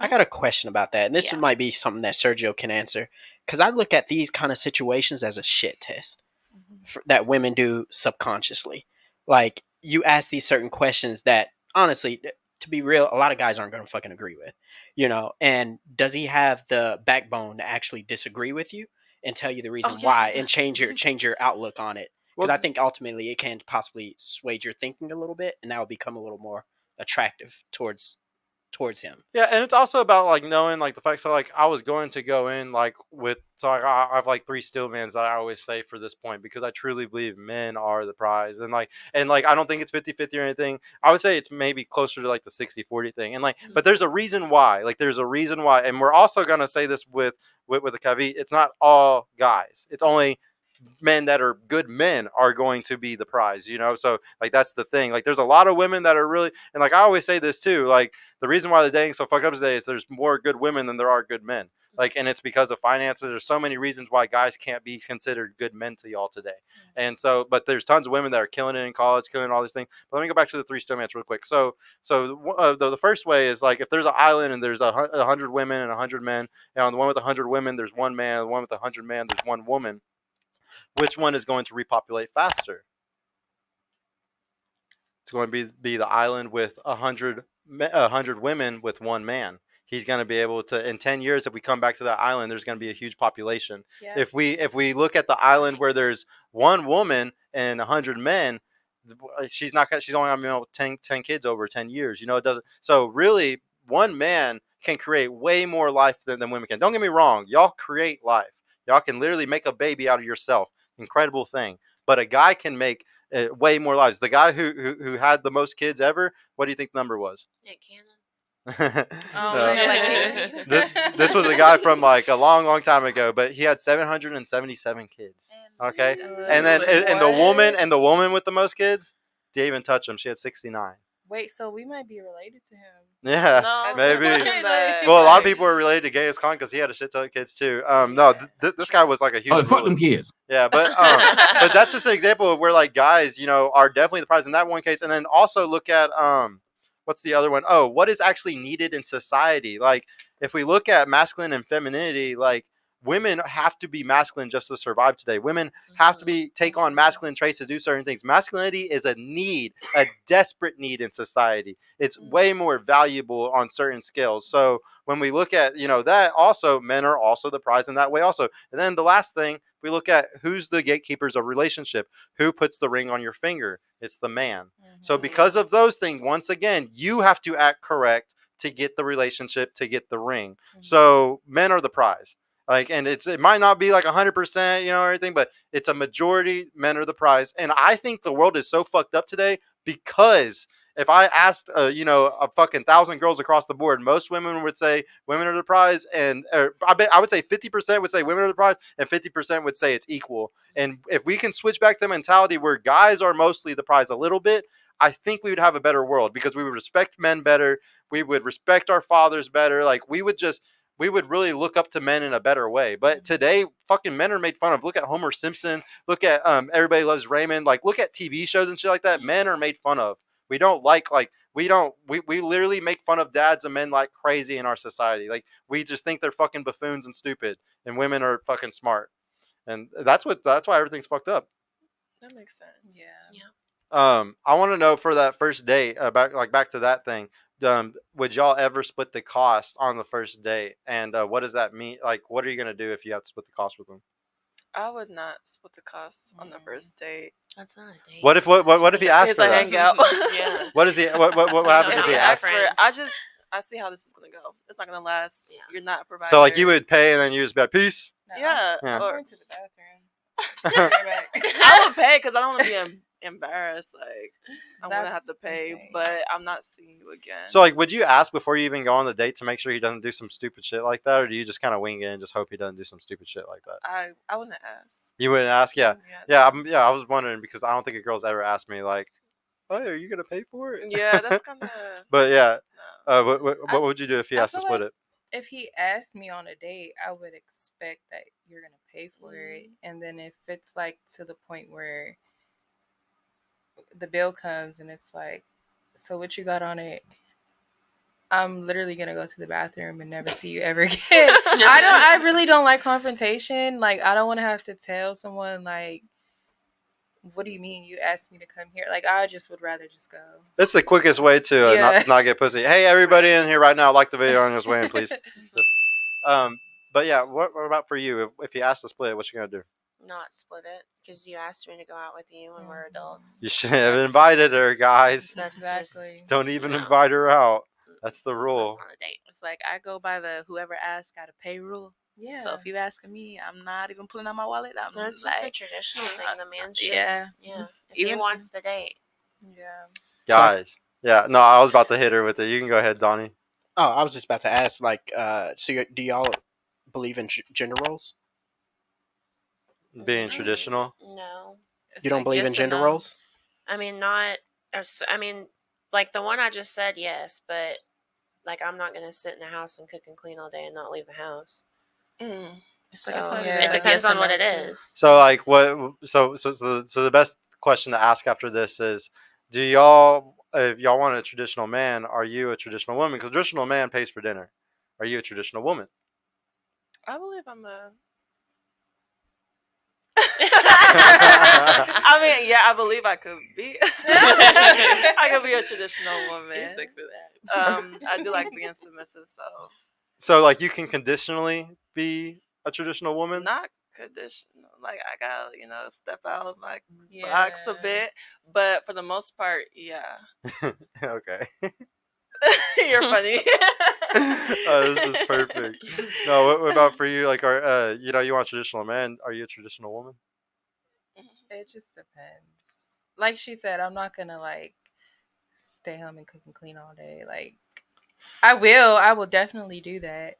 I got a question about that, and this might be something that Sergio can answer, because I look at these kind of situations as a shit test that women do subconsciously. Like, you ask these certain questions that, honestly, to be real, a lot of guys aren't going to fucking agree with, and does he have the backbone to actually disagree with you and tell you the reason why and change your outlook on it? Because I think ultimately it can possibly sway your thinking a little bit, and that will become a little more attractive towards him. Yeah, and it's also about like knowing like the fact. So like I was going to go in like with I have like 3 stillmans that I always say for this point, because I truly believe men are the prize, and like I don't think it's 50-50 or anything. I would say it's maybe closer to like the 60-40 thing, and like but there's a reason why. Like there's a reason why, and we're also gonna say this with the caveat. It's not all guys. It's only men that are good men are going to be the prize, so like that's the thing. Like there's a lot of women that are really, and like I always say this too, like the reason why the dating so fucked up today is there's more good women than there are good men. Like, and it's because of finances. There's so many reasons why guys can't be considered good men to y'all today. And so, but there's tons of women that are killing it in college, killing all these things. But let me go back to the 3 stillmans real quick. So the first way is like if there's an island and there's 100 women and 100 men, and on the one with 100 women there's one man, the one with 100 men there's one woman. Which one is going to repopulate faster? It's going to be the island with 100 women with one man. He's going to be able to, in 10 years, if we come back to that island, there's going to be a huge population. Yeah. If we look at the island where there's one woman and 100 men, she's only going to be 10 kids over 10 years. It doesn't. So really, one man can create way more life than women can. Don't get me wrong. Y'all create life. Y'all can literally make a baby out of yourself. Incredible thing. But a guy can make way more lives. The guy who had the most kids ever, what do you think the number was? Nick Cannon. This was a guy from like a long time ago, but he had 777 kids. Okay, and then the woman with the most kids didn't even touch him. She had 69. Wait, so we might be related to him. Yeah, no, maybe. Well, a lot of people are related to Genghis Khan because he had a shit ton of kids too. No, this guy was like a huge. Fuck them kids. Yeah, but but that's just an example of where like guys, are definitely the prize in that one case. And then also look at what's the other one? Oh, what is actually needed in society? Like if we look at masculine and femininity, like women have to be masculine just to survive today. Women have to take on masculine traits to do certain things. Masculinity is a need, a desperate need in society. It's way more valuable on certain scales. So when we look at, that also, men are also the prize in that way also. And then the last thing, we look at who's the gatekeepers of relationship. Who puts the ring on your finger? It's the man. So because of those things, once again, you have to act correct to get the relationship, to get the ring. So men are the prize. Like, and it might not be like 100%, everything, but it's a majority. Men are the prize. And I think the world is so fucked up today because if I asked, a fucking 1,000 girls across the board, most women would say women are the prize. And I would say 50% would say women are the prize and 50% would say it's equal. And if we can switch back to mentality where guys are mostly the prize a little bit, I think we would have a better world because we would respect men better. We would respect our fathers better. Like we would really look up to men in a better way. But today, fucking men are made fun of. Look at Homer Simpson. Look at Everybody Loves Raymond. Like, look at TV shows and shit like that. Men are made fun of. We don't we literally make fun of dads and men like crazy in our society. Like, we just think they're fucking buffoons and stupid. And women are fucking smart. And that's why everything's fucked up. That makes sense. Yeah. I want to know for that first date, back to that thing. Would y'all ever split the cost on the first date? And what does that mean? Like, what are you gonna do if you have to split the cost with them? I would not split the cost on the first date. That's not a date. What if he asks for that? It's a hangout. Yeah. What happens if he asks? I see how this is gonna go. It's not gonna last. Yeah. You're not providing. So like you would pay and then you just be like, peace. No, yeah. I'm going to the bathroom. I would pay because I don't want to be embarrassed. Like I'm gonna have to pay, insane. But I'm not seeing you again. So like, would you ask before you even go on the date to make sure he doesn't do some stupid shit like that, or do you just kind of wing it and just hope he doesn't do some stupid shit like that? I wouldn't ask. You wouldn't ask? Yeah. I was wondering because I don't think a girl's ever asked me like, "Oh, are you gonna pay for it?" Yeah, that's kind of. But yeah, no. What would you do if he asked to split it? If he asked me on a date, I would expect that you're gonna pay for it, and then if it's like to the point where the bill comes and it's like, so what you got on it? I'm literally gonna go to the bathroom and never see you ever again. I really don't like confrontation. Like, I don't want to have to tell someone like, what do you mean you asked me to come here? Like, I just would rather just go. That's the quickest way to not get pussy. Hey, everybody in here right now, like the video on his way in, please. But yeah, what about for you? If you ask to split, what you gonna do? Not split it because you asked me to go out with you when we're adults. You should have invited her, guys. That's Exactly. just, Don't even invite her out. That's the rule. That's not a date. It's like I go by the whoever asks got to pay rule. Yeah. So if you asking me, I'm not even pulling out my wallet. I'm That's like, just a traditional thing. The man should. Yeah. Yeah. If Even- he wants the date. Yeah. Guys. Yeah, no, I was about to hit her with it. You can go ahead, Donnie. Oh, I was just about to ask, like, do y'all believe in gender roles? Being traditional? No. You don't believe in gender roles? I mean, not. I mean, like the one I just said, yes, but like I'm not gonna sit in the house and cook and clean all day and not leave the house. So it depends on what it is. So like what? So the best question to ask after this is, do y'all, if y'all want a traditional man, are you a traditional woman? Because a traditional man pays for dinner. Are you a traditional woman? I believe I'm a. I I mean, yeah, I believe I could be. I could be a traditional woman. He's sick for that. I do like being submissive, so So like you can conditionally be a traditional woman. not conditional. Like I gotta, step out of my box a bit, but for the most part, yeah. Okay. You're funny. This is perfect. No, what about for you? Like, you want a traditional man? Are you a traditional woman? It just depends. Like she said, I'm not gonna like stay home and cook and clean all day. Like, I will definitely do that.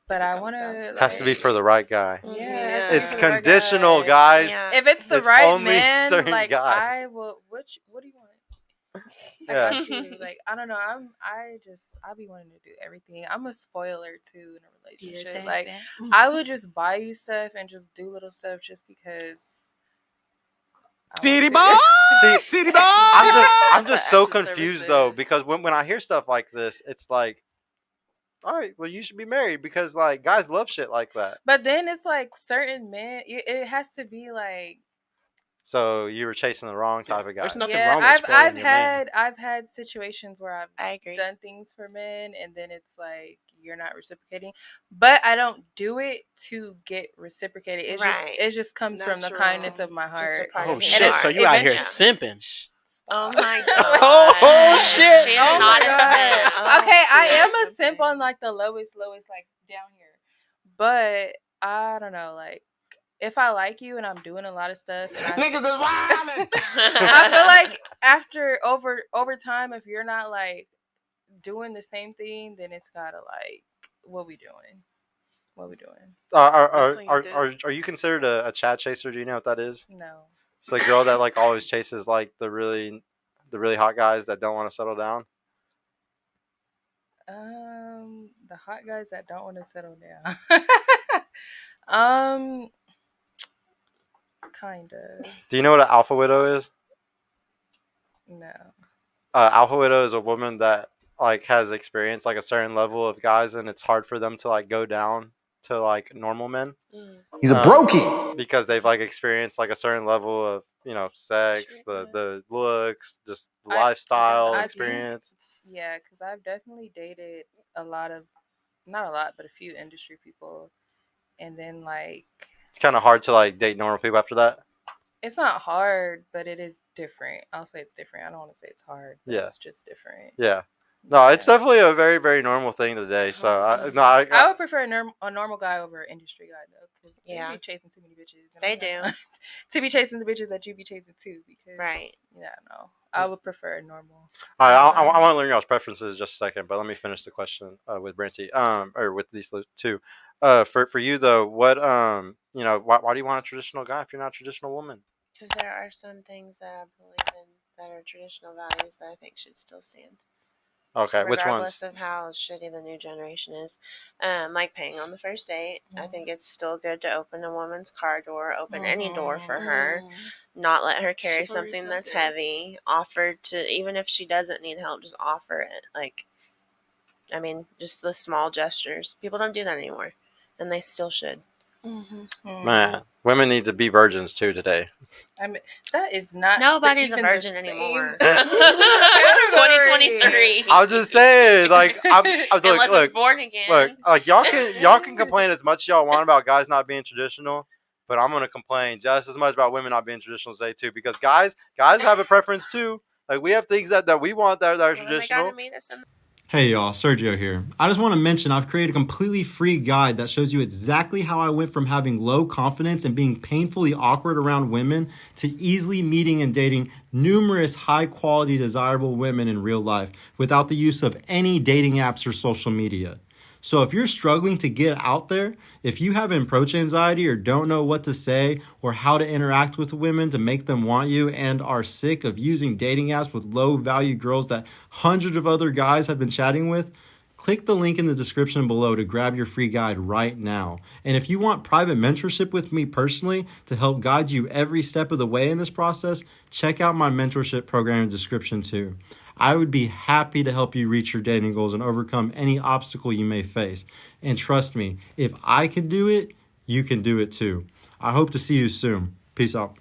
But I want to. Has to be for the right guy. Yeah, It's conditional, guys. Yeah. If it's the It's right only man, certain like guys. I will. What do you want? Yeah. I got you. Like, I don't know. I'll be wanting to do everything. I'm a spoiler too in a relationship. I would just buy you stuff and just do little stuff just because. City boy! City boy! I'm just so confused though, because when I hear stuff like this, it's like, all right, well, you should be married because like guys love shit like that. But then it's like certain men. It has to be like. So you were chasing the wrong type of guy. There's nothing wrong with spoiling your man. I've had situations where I agree. done things for men, and then it's like you're not reciprocating. But I don't do it to get reciprocated. It just comes from the kindness of my heart. Oh shit! So you out here simping? Oh my god! Oh shit! She is not a simp. Okay, I am a simp on like the lowest, like down here. But I don't know, like. If I like you and I'm doing a lot of stuff, niggas is wildin'. I feel like after over time, if you're not like doing the same thing, then it's gotta like, what we doing? Are you considered a Chad chaser? Do you know what that is? No. It's the girl that like always chases like the really hot guys that don't want to settle down. The hot guys that don't want to settle down. Kinda. Do you know what an alpha widow is? No. Alpha widow is a woman that like has experienced like a certain level of guys, and it's hard for them to like go down to like normal men. He's a brokey because they've like experienced like a certain level of sex, the looks, just lifestyle experience. Yeah, because I've definitely dated a lot of, not a lot, but a few industry people, and then like. It's kind of hard to like date normal people after that. It's not hard, but it is different. I'll say it's different. I don't want to say it's hard. But Yeah. It's just different. Yeah. No, it's definitely a very, very normal thing today. So I would prefer a normal guy over an industry guy though, because they be chasing too many bitches. They do. To be chasing the bitches that you be chasing too, because no, I would prefer a normal. I want to learn y'all's preferences just a second, but let me finish the question with Brenty, or with these two. For you though, what why do you want a traditional guy if you're not a traditional woman? Because there are some things that I believe in that are traditional values that I think should still stand. Okay, which ones? Regardless of how shitty the new generation is. Like paying on the first date. I think it's still good to open a woman's car door, open any door for her, not let her carry something that's heavy, offer to, even if she doesn't need help, just offer it. Like, I mean, just the small gestures. People don't do that anymore, and they still should. Man, women need to be virgins too today. I mean, that is not. Nobody's a virgin anymore. It's 2023. I'm just saying, like, unless it's born again. Look, like y'all can complain as much as y'all want about guys not being traditional, but I'm gonna complain just as much about women not being traditional today too, because guys have a preference too. Like, we have things that we want that are traditional. Hey y'all, Sergio here. I just want to mention I've created a completely free guide that shows you exactly how I went from having low confidence and being painfully awkward around women to easily meeting and dating numerous high quality desirable women in real life without the use of any dating apps or social media. So if you're struggling to get out there, if you have approach anxiety or don't know what to say or how to interact with women to make them want you and are sick of using dating apps with low value girls that hundreds of other guys have been chatting with, click the link in the description below to grab your free guide right now. And if you want private mentorship with me personally to help guide you every step of the way in this process, check out my mentorship program in the description too. I would be happy to help you reach your dating goals and overcome any obstacle you may face. And trust me, if I can do it, you can do it too. I hope to see you soon. Peace out.